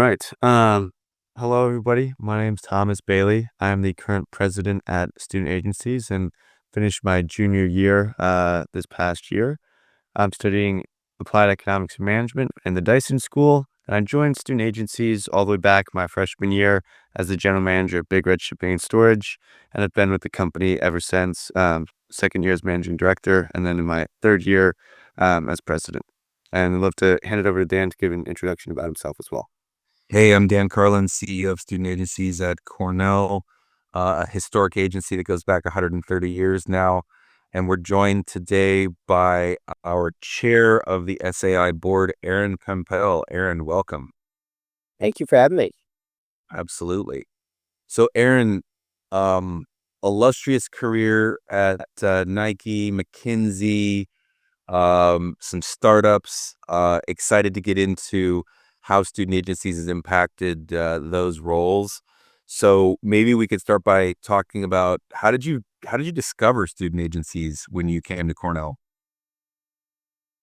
right. Hello, everybody. My name's Thomas Bailey. I am the current president at Student Agencies and finished my junior year this past year. I'm studying applied economics and management in the Dyson School, and I joined Student Agencies all the way back my freshman year as the general manager of Big Red Shipping and Storage, and I've been with the company ever since. Second year as managing director, and then in my third year as president. And I'd love to hand it over to Dan to give an introduction about himself as well. Hey, I'm Dan Carlin, CEO of Student Agencies at Cornell, a historic agency that goes back 130 years now. And we're joined today by our chair of the SAI board, Aaron Pempel. Aaron, welcome. Thank you for having me. Absolutely. So, Aaron, illustrious career at Nike, McKinsey, some startups. Excited to get into how student agencies has impacted those roles. So maybe we could start by talking about how did you discover student agencies when you came to Cornell?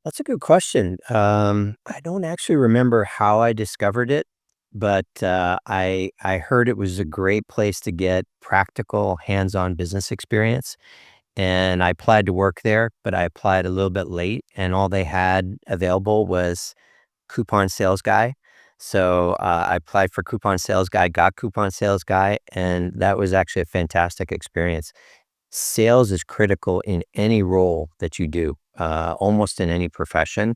That's a good question. I don't actually remember how I discovered it, but I heard it was a great place to get practical, hands-on business experience, and I applied to work there, but I applied a little bit late, and all they had available was coupon sales guy. So I applied for coupon sales guy, got coupon sales guy, and that was actually a fantastic experience. Sales is critical in any role that you do, almost in any profession.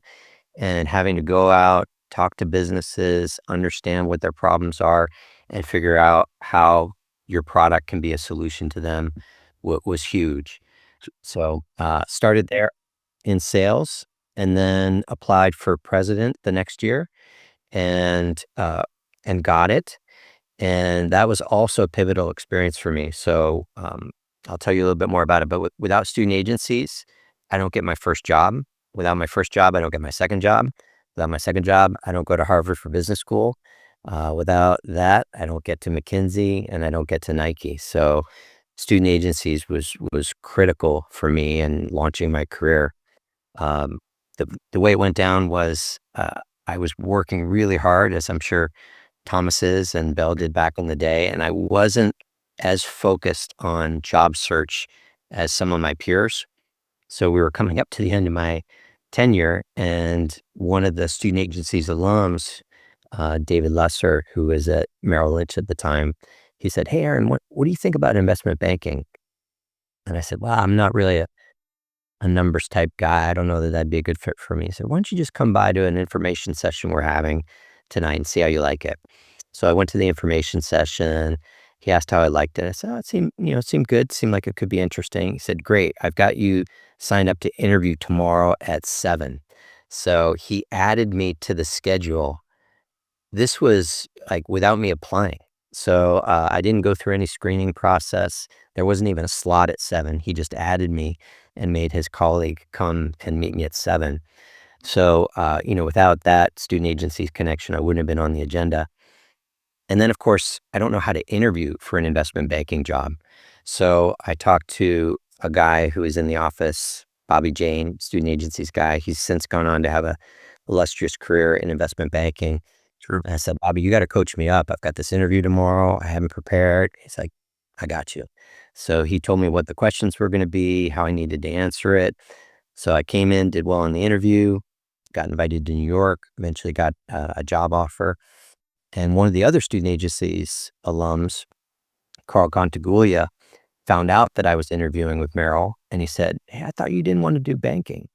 And having to go out, talk to businesses, understand what their problems are, and figure out how your product can be a solution to them was huge. So started there in sales and then applied for president the next year and got it. And that was also a pivotal experience for me. So I'll tell you a little bit more about it. But without student agencies, I don't get my first job. Without my first job, I don't get my second job. Without my second job, I don't go to Harvard for business school. Without that, I don't get to McKinsey and I don't get to Nike. So student agencies was critical for me in launching my career. Um, the way it went down was I was working really hard, as I'm sure Thomas's and Bell did back in the day, and I wasn't as focused on job search as some of my peers. So we were coming up to the end of my tenure, and one of the student agency's alums, David Lesser, who was at Merrill Lynch at the time, he said, "Hey, Aaron, what do you think about investment banking?" And I said, "Well, I'm not really a numbers type guy. I don't know that that'd be a good fit for me." He said, "Why don't you just come by to an information session we're having tonight and see how you like it?" So I went to the information session. He asked how I liked it. I said, "Oh, it seemed good. Seemed like it could be interesting." He said, "Great. I've got you signed up to interview tomorrow at 7." So he added me to the schedule. This was like without me applying. So I didn't go through any screening process. There wasn't even a slot at 7. He just added me and made his colleague come and meet me at 7. So, without that student agencies connection, I wouldn't have been on the agenda. And then, of course, I don't know how to interview for an investment banking job. So I talked to a guy who is in the office, Bobby Jane, student agencies guy. He's since gone on to have a illustrious career in investment banking. Sure. And I said, "Bobby, you got to coach me up. I've got this interview tomorrow. I haven't prepared." He's like, "I got you." So he told me what the questions were going to be, how I needed to answer it. So I came in, did well in the interview, got invited to New York, eventually got a job offer. And one of the other student agencies alums, Carl Contaguglia, found out that I was interviewing with Merrill, and he said, "Hey, I thought you didn't want to do banking."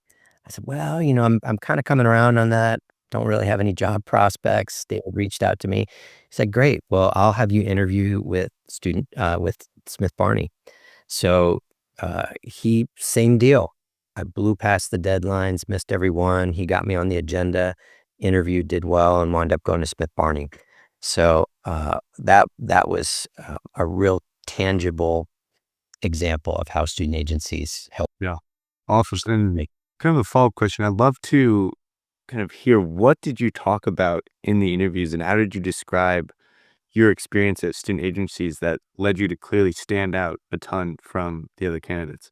I said, "Well, I'm kind of coming around on that. Don't really have any job prospects." David reached out to me. He said, "Great. Well, I'll have you interview with Smith Barney." So he same deal. I blew past the deadlines, missed every one. He got me on the agenda, interviewed, did well, and wound up going to Smith Barney. So that was a real tangible example of how student agencies help Yeah. Awesome. And make. kind of a follow-up question. I'd love to kind of hear, what did you talk about in the interviews and how did you describe your experience at student agencies that led you to clearly stand out a ton from the other candidates?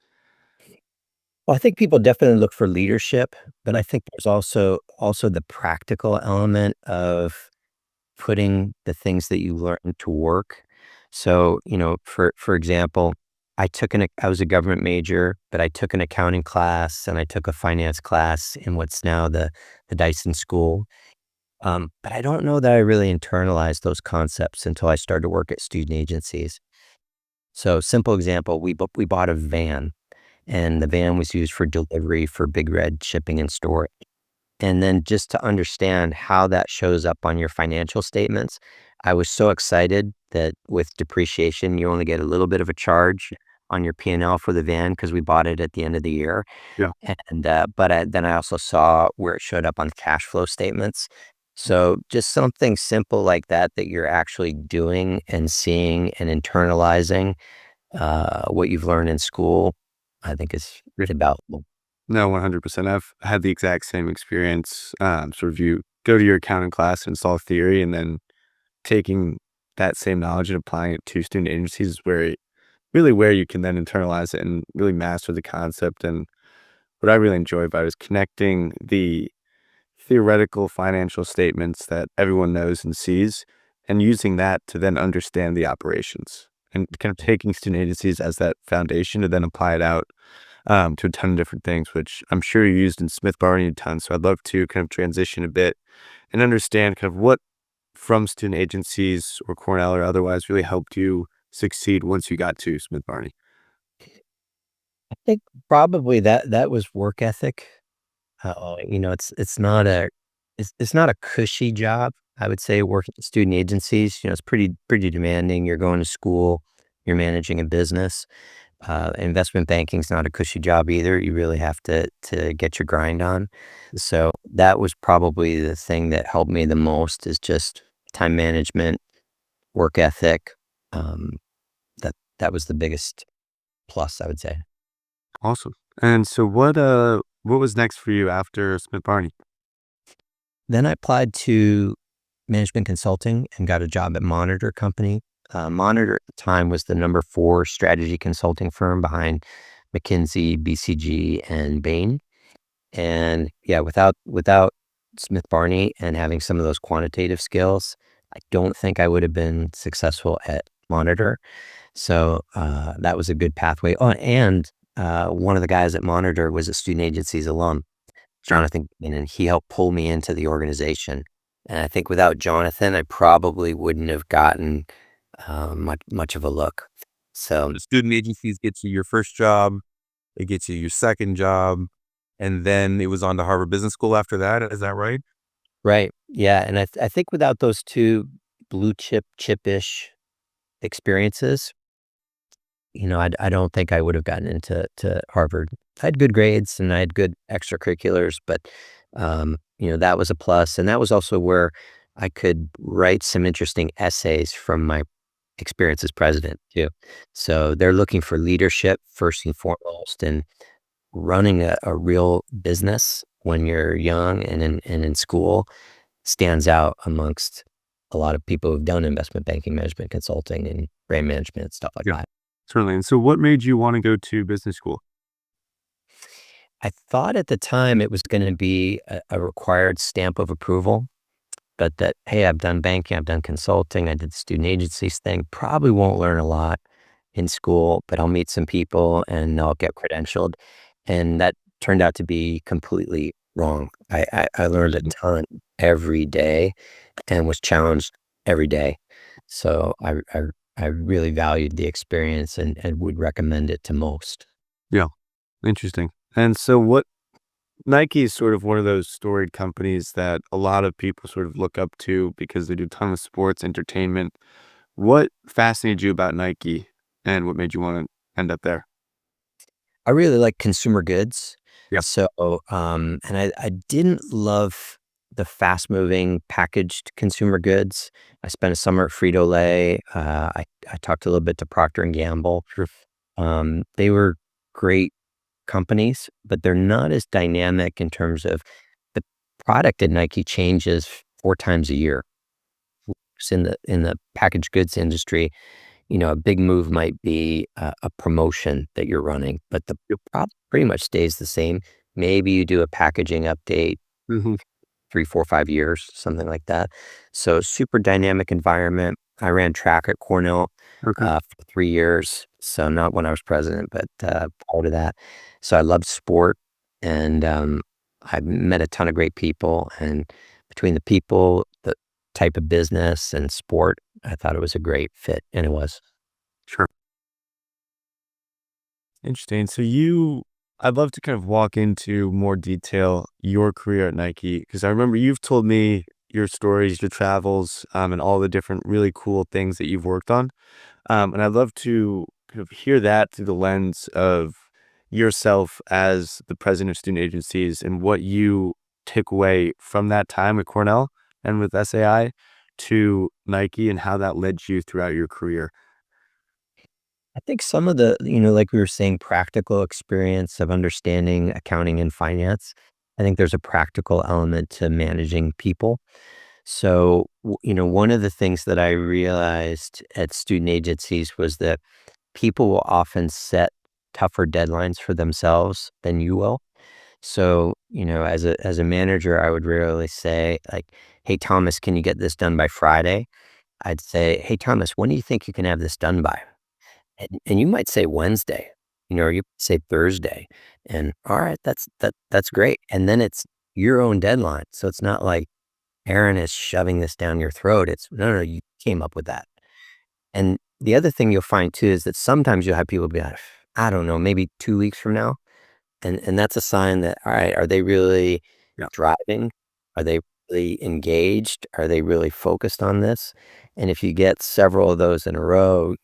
Well, I think people definitely look for leadership, but I think there's also the practical element of putting the things that you learn to work. So, for example, I was a government major, but I took an accounting class and I took a finance class in what's now the Dyson School. But I don't know that I really internalized those concepts until I started to work at student agencies. So, simple example, we bought a van, and the van was used for delivery for Big Red Shipping and Storage. And then just to understand how that shows up on your financial statements, I was so excited that with depreciation, you only get a little bit of a charge on your P&L for the van because we bought it at the end of the year. Yeah. And then I also saw where it showed up on cash flow statements. So just something simple like that you're actually doing and seeing and internalizing what you've learned in school, I think is really valuable. No, 100%. I've had the exact same experience. Sort of you go to your accounting class and solve theory, and then taking that same knowledge and applying it to student agencies is where you can then internalize it and really master the concept. And what I really enjoy about it is connecting the theoretical financial statements that everyone knows and sees, and using that to then understand the operations and kind of taking student agencies as that foundation to then apply it out to a ton of different things, which I'm sure you used in Smith Barney a ton. So I'd love to kind of transition a bit and understand kind of what from student agencies or Cornell or otherwise really helped you succeed once you got to Smith Barney. I think probably that was work ethic. It's not it's not a cushy job. I would say working at student agencies, it's pretty demanding. You're going to school, you're managing a business. Investment banking's not a cushy job either. You really have to get your grind on. So that was probably the thing that helped me the most is just time management, work ethic. Um, that was the biggest plus, I would say. Awesome. And so what was next for you after Smith Barney? Then I applied to management consulting and got a job at Monitor Company. Monitor at the time was the number 4 strategy consulting firm behind McKinsey, BCG, and Bain. And yeah, without Smith Barney and having some of those quantitative skills, I don't think I would have been successful at Monitor. So that was a good pathway. Oh, and one of the guys at Monitor was a student agencies alum, Jonathan, and he helped pull me into the organization. And I think without Jonathan, I probably wouldn't have gotten much of a look. So The student agencies get you your first job, it gets you your second job, and then it was on to Harvard Business School after that. Is that right? right, yeah, and I think without those two blue chipish experiences, I don't think I would have gotten into Harvard. I had good grades and I had good extracurriculars, but that was a plus, and that was also where I could write some interesting essays from my experience as president too. So they're looking for leadership first and foremost, and running a real business when you're young and in school stands out amongst a lot of people who've done investment banking, management consulting, and brand management and stuff like Yeah, that. certainly. And so what made you want to go to business school? I thought at the time it was going to be a required stamp of approval, but that, hey, I've done banking, I've done consulting, I did the student agencies thing, probably won't learn a lot in school, but I'll meet some people and I'll get credentialed. And that turned out to be completely wrong. I learned a ton every day and was challenged every day. So I really valued the experience and would recommend it to most. Yeah, interesting. And so Nike is sort of one of those storied companies that a lot of people sort of look up to because they do a ton of sports entertainment. What fascinated you about Nike and what made you want to end up there? I really like consumer goods. Yeah. So, and I didn't love the fast moving packaged consumer goods. I spent a summer at Frito-Lay. I talked a little bit to Procter and Gamble. Sure. They were great companies, but they're not as dynamic in terms of the product at Nike changes 4 times a year. So in the packaged goods industry, a big move might be a promotion that you're running, but the product pretty much stays the same. Maybe you do a packaging update, Hmm. 3, 4, 5 years, something like that. So super dynamic environment. I ran track at Cornell Okay. for 3 years. So not when I was president, but prior to that. So I loved sport, and I met a ton of great people. And between the people, the type of business, and sport, I thought it was a great fit, and it was. Sure. Interesting. I'd love to kind of walk into more detail your career at Nike, because I remember you've told me your stories, your travels, and all the different really cool things that you've worked on. And I'd love to kind of hear that through the lens of yourself as the president of student agencies and what you took away from that time at Cornell and with SAI to Nike and how that led you throughout your career. I think some of the, like we were saying, practical experience of understanding accounting and finance. I think there's a practical element to managing people. So, one of the things that I realized at student agencies was that people will often set tougher deadlines for themselves than you will. So, as a manager, I would rarely say like, "Hey, Thomas, can you get this done by Friday?" I'd say, "Hey, Thomas, when do you think you can have this done by?" And you might say Wednesday, or you say Thursday, and all right, that's great. And then it's your own deadline. So it's not like Aaron is shoving this down your throat. It's no, no, you came up with that. And the other thing you'll find too is that sometimes you'll have people be like, I don't know, maybe 2 weeks from now. And that's a sign that, all right, are they really Yeah. driving? Are they really engaged? Are they really focused on this? And if you get several of those in a row,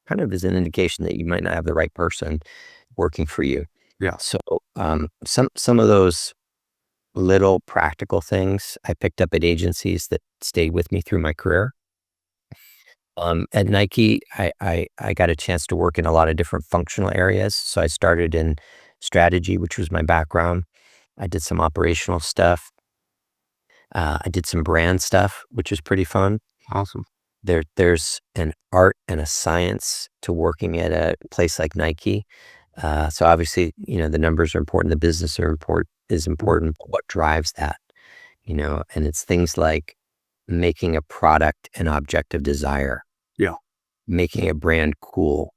kind of is an indication that you might not have the right person working for you. Yeah. So some of those little practical things I picked up at agencies that stayed with me through my career. At Nike, I got a chance to work in a lot of different functional areas. So I started in strategy, which was my background. I did some operational stuff. I did some brand stuff, which was pretty fun. Awesome. There's an art and a science to working at a place like Nike. So obviously, the numbers are important, the business is important, but what drives that, and it's things like making a product an object of desire, Yeah. making a brand cool,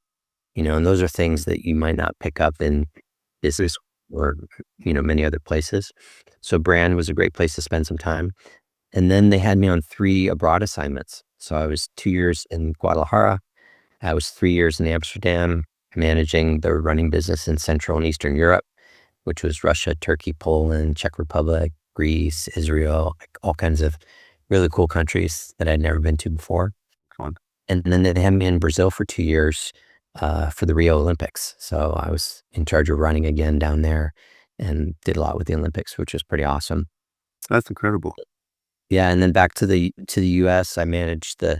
and those are things that you might not pick up in business or, many other places. So brand was a great place to spend some time. And then they had me on 3 abroad assignments. So I was 2 years in Guadalajara. I was 3 years in Amsterdam, managing the running business in Central and Eastern Europe, which was Russia, Turkey, Poland, Czech Republic, Greece, Israel, like all kinds of really cool countries that I'd never been to before. Fun. And then they had me in Brazil for 2 years for the Rio Olympics. So I was in charge of running again down there and did a lot with the Olympics, which was pretty awesome. That's incredible. Yeah, and then back to the US, I managed the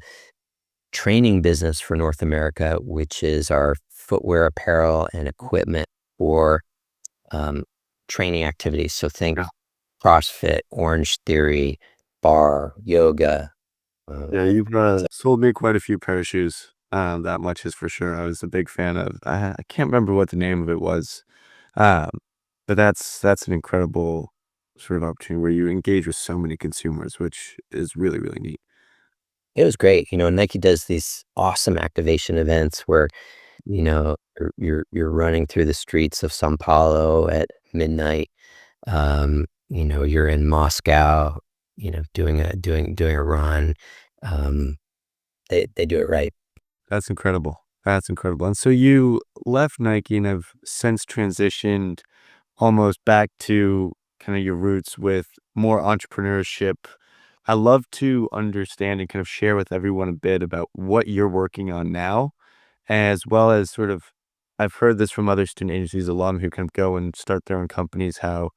training business for North America, which is our footwear, apparel, and equipment for training activities. So think Yeah. CrossFit, Orange Theory, bar, yoga. Yeah, you've sold me quite a few pair of shoes. That much is for sure. I was a big fan of. I can't remember what the name of it was, um, but that's an incredible sort of opportunity where you engage with so many consumers, which is really really neat. It was great. Nike does these awesome activation events where, you're running through the streets of São Paulo at midnight. You're in Moscow, doing a run. Um, they do it right. That's incredible. That's incredible. And so you left Nike and have since transitioned almost back to kind of your roots with more entrepreneurship. I love to understand and kind of share with everyone a bit about what you're working on now, as well as sort of, I've heard this from other student agencies, a lot of who kind of go and start their own companies, how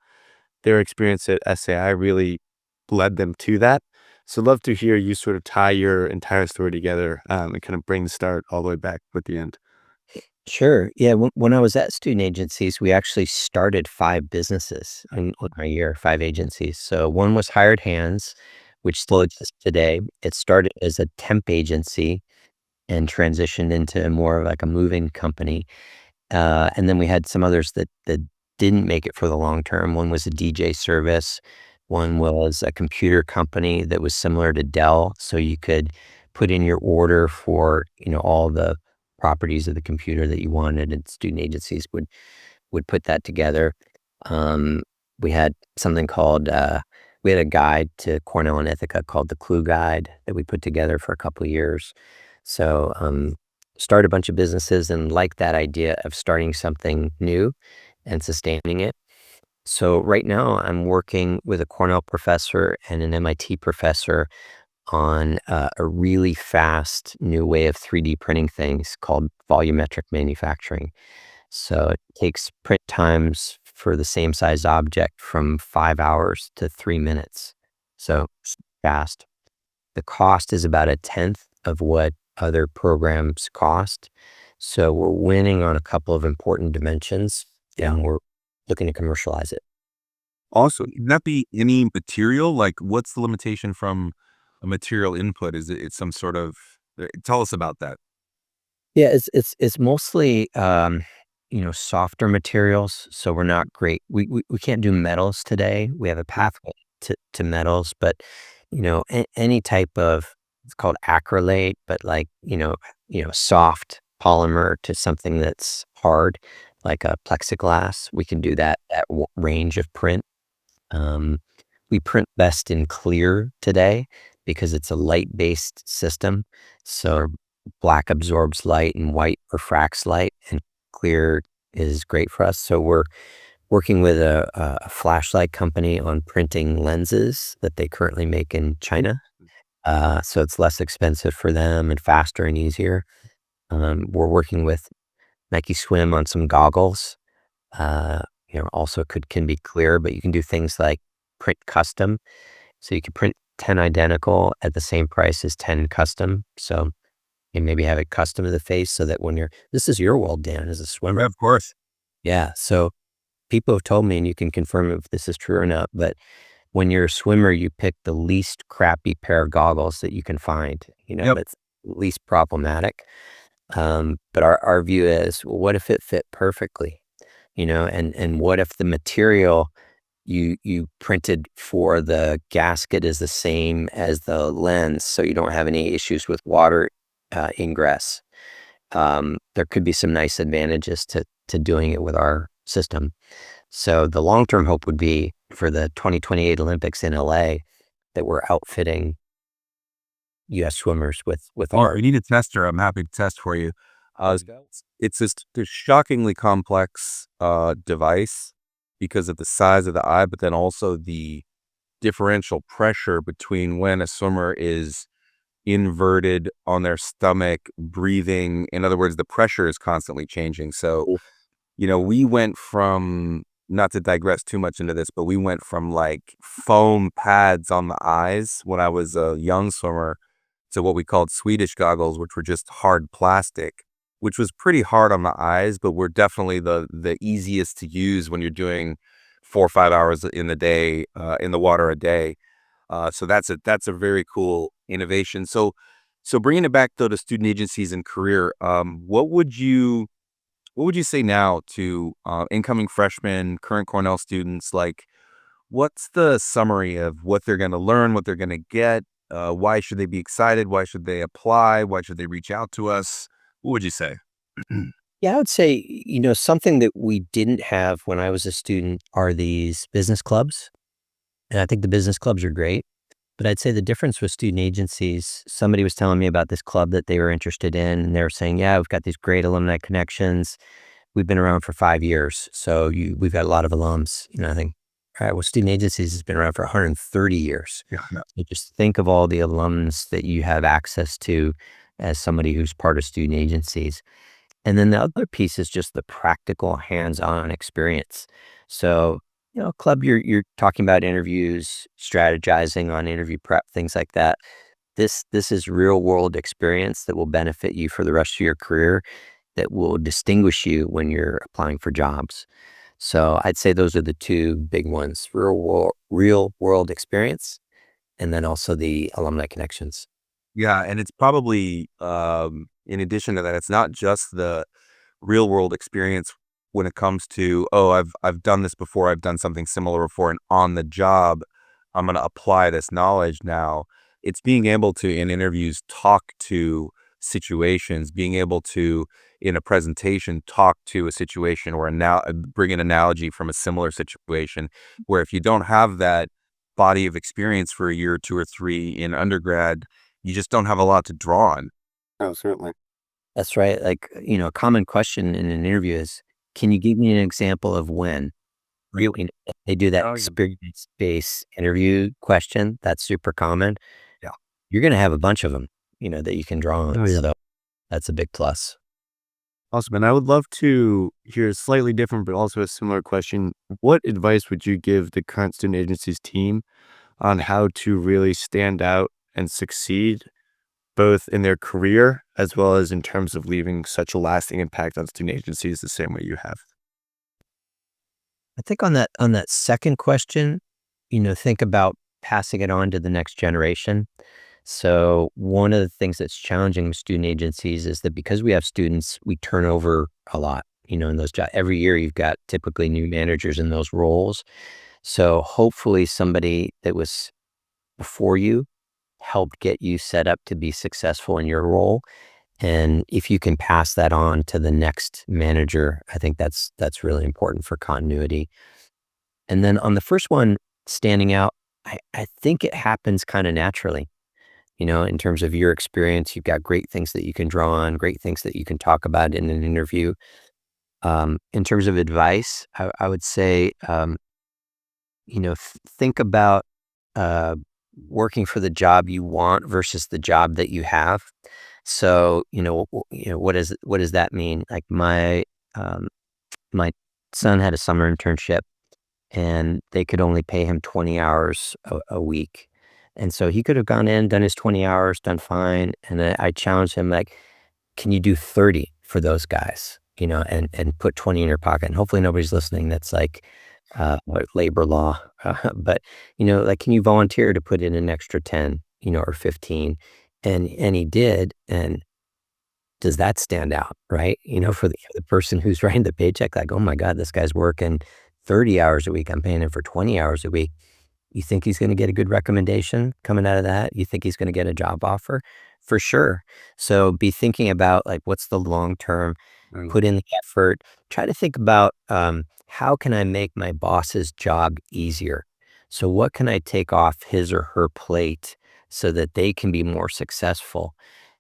their experience at SAI really led them to that. So I'd love to hear you sort of tie your entire story together and kind of bring the start all the way back with the end. Sure. Yeah. When I was at student agencies, we actually started 5 businesses in a year, 5 agencies. So one was Hired Hands, which still exists today. It started as a temp agency and transitioned into more of like a moving company. And then we had some others that didn't make it for the long term. One was a DJ service. One was a computer company that was similar to Dell, so you could put in your order for, all the properties of the computer that you wanted, and student agencies would put that together. Um, we had something called we had a guide to Cornell and Ithaca called the Clue Guide that we put together for a couple of years. So started a bunch of businesses and liked that idea of starting something new and sustaining it. So right now I'm working with a Cornell professor and an MIT professor on a really fast new way of 3D printing things called volumetric manufacturing. So it takes print times for the same size object from 5 hours to 3 minutes. So fast. The cost is about a tenth of what other programs cost. So we're winning on a couple of important dimensions, and we're looking to commercialize it. Also, can that be any material? Like, what's the limitation from a material input? Is it some sort of tell us about that. Yeah, it's mostly softer materials. So we're not great. We can't do metals today. We have a pathway to metals, but any type of, it's called acrylate, but like soft polymer to something that's hard, like a plexiglass. We can do that range of print. Um, we print best in clear today because it's a light-based system. So black absorbs light and white refracts light, and clear is great for us. So we're working with a flashlight company on printing lenses that they currently make in China. So it's less expensive for them and faster and easier. We're working with Nike Swim on some goggles. Uh, also can be clear, but you can do things like print custom. So you can print 10 identical at the same price as 10 custom. So you maybe have it custom to the face so that when this is your world, Dan, as a swimmer. Of course. Yeah. So people have told me, and you can confirm if this is true or not, but when you're a swimmer, you pick the least crappy pair of goggles that you can find, Yep. that's least problematic. But our view is, well, what if it fit perfectly? And what if the material you printed for the gasket is the same as the lens, so you don't have any issues with water ingress? There could be some nice advantages to doing it with our system. So the long-term hope would be for the 2028 Olympics in LA that we're outfitting US swimmers with Or our. you need a tester. I'm happy to test for you. It's this shockingly complex device because of the size of the eye, but then also the differential pressure between when a swimmer is inverted on their stomach, breathing. In other words, the pressure is constantly changing. So, we went from, not to digress too much into this, but we went from like foam pads on the eyes when I was a young swimmer to what we called Swedish goggles, which were just hard plastic, which was pretty hard on the eyes, but were definitely the easiest to use when you're doing 4 or 5 hours in the day, in the water a day. So that's a very cool innovation. So bringing it back though to student agencies and career, what would you say now to incoming freshmen, current Cornell students? Like, what's the summary of what they're going to learn, what they're going to get? Why should they be excited? Why should they apply? Why should they reach out to us? What would you say? Yeah, I would say, something that we didn't have when I was a student are these business clubs. And I think the business clubs are great. But I'd say the difference with student agencies, somebody was telling me about this club that they were interested in, and they were saying, yeah, we've got these great alumni connections. We've been around for 5 years, so we've got a lot of alums. I think, all right, well, student agencies has been around for 130 years. Yeah, no. You just think of all the alums that you have access to as somebody who's part of student agencies. And then the other piece is just the practical hands-on experience. So, club, you're talking about interviews, strategizing on interview prep, things like that. This is real world experience that will benefit you for the rest of your career, that will distinguish you when you're applying for jobs. So I'd say those are the two big ones: real world experience, and then also the alumni connections. Yeah, and it's probably in addition to that, it's not just the real world experience when it comes to, oh, I've done this before, I've done something similar before, and on the job I'm going to apply this knowledge now. It's being able to, in interviews, talk to situations, being able to, in a presentation, talk to a situation or bring an analogy from a similar situation, where if you don't have that body of experience for a year or two or three in undergrad, you just don't have a lot to draw on. Oh, certainly. That's right. Like, a common question in an interview is, can you give me an example of when? Really, if they do that Oh, yeah. experience-based interview question, that's super common. Yeah. You're gonna have a bunch of them, that you can draw on. Oh, yeah. So that's a big plus. Awesome. And I would love to hear a slightly different, but also a similar question. What advice would you give the current student agencies team on how to really stand out and succeed, both in their career as well as in terms of leaving such a lasting impact on student agencies the same way you have? I think on that second question, think about passing it on to the next generation. So one of the things that's challenging with student agencies is that because we have students, we turn over a lot, in those jobs. Every year you've got typically new managers in those roles. So hopefully somebody that was before you helped get you set up to be successful in your role. And if you can pass that on to the next manager, I think that's really important for continuity. And then on the first one, standing out, I think it happens kind of naturally. In terms of your experience, you've got great things that you can draw on, great things that you can talk about in an interview. In terms of advice, I would say, think about uh, working for the job you want versus the job that you have. So, what does that mean? Like um, my son had a summer internship and they could only pay him 20 hours a week. And so he could have gone in, done his 20 hours, done fine. And I challenged him, like, can you do 30 for those guys, and put 20 in your pocket? And hopefully nobody's listening that's like labor law. But, like, can you volunteer to put in an extra 10, or 15? And he did. And does that stand out, right? For the person who's writing the paycheck, like, oh my God, this guy's working 30 hours a week. I'm paying him for 20 hours a week. You think he's going to get a good recommendation coming out of that? You think he's going to get a job offer? For sure. So be thinking about, like, what's the long term, Mm. put in the effort, try to think about how can I make my boss's job easier? So what can I take off his or her plate so that they can be more successful?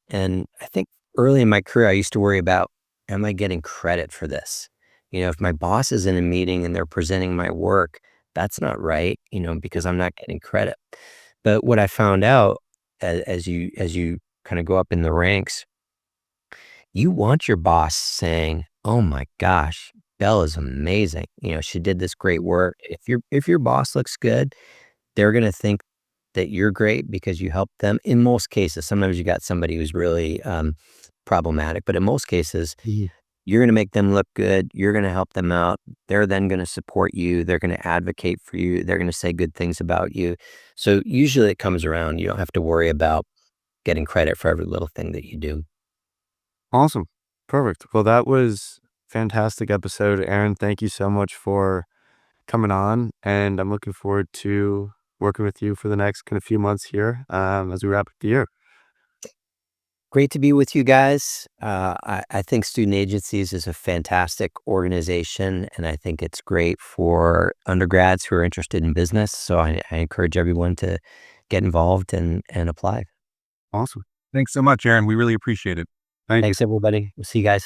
And I think early in my career, I used to worry about, am I getting credit for this? If my boss is in a meeting and they're presenting my work, that's not right, because I'm not getting credit. But what I found out as you kind of go up in the ranks, you want your boss saying, "Oh my gosh, Belle is amazing. She did this great work." If your boss looks good, they're gonna think that you're great because you helped them. In most cases, sometimes you got somebody who's really problematic, but in most cases, Mhm. you're going to make them look good. You're going to help them out. They're then going to support you. They're going to advocate for you. They're going to say good things about you. So usually it comes around. You don't have to worry about getting credit for every little thing that you do. Awesome. Perfect. Well, that was fantastic episode. Aaron, thank you so much for coming on. And I'm looking forward to working with you for the next kind of few months here as we wrap up the year. Great to be with you guys. I think Student Agencies is a fantastic organization, and I think it's great for undergrads who are interested in business. So I encourage everyone to get involved and apply. Awesome. Thanks so much, Aaron. We really appreciate it. Thank you. Thanks, everybody. We'll see you guys.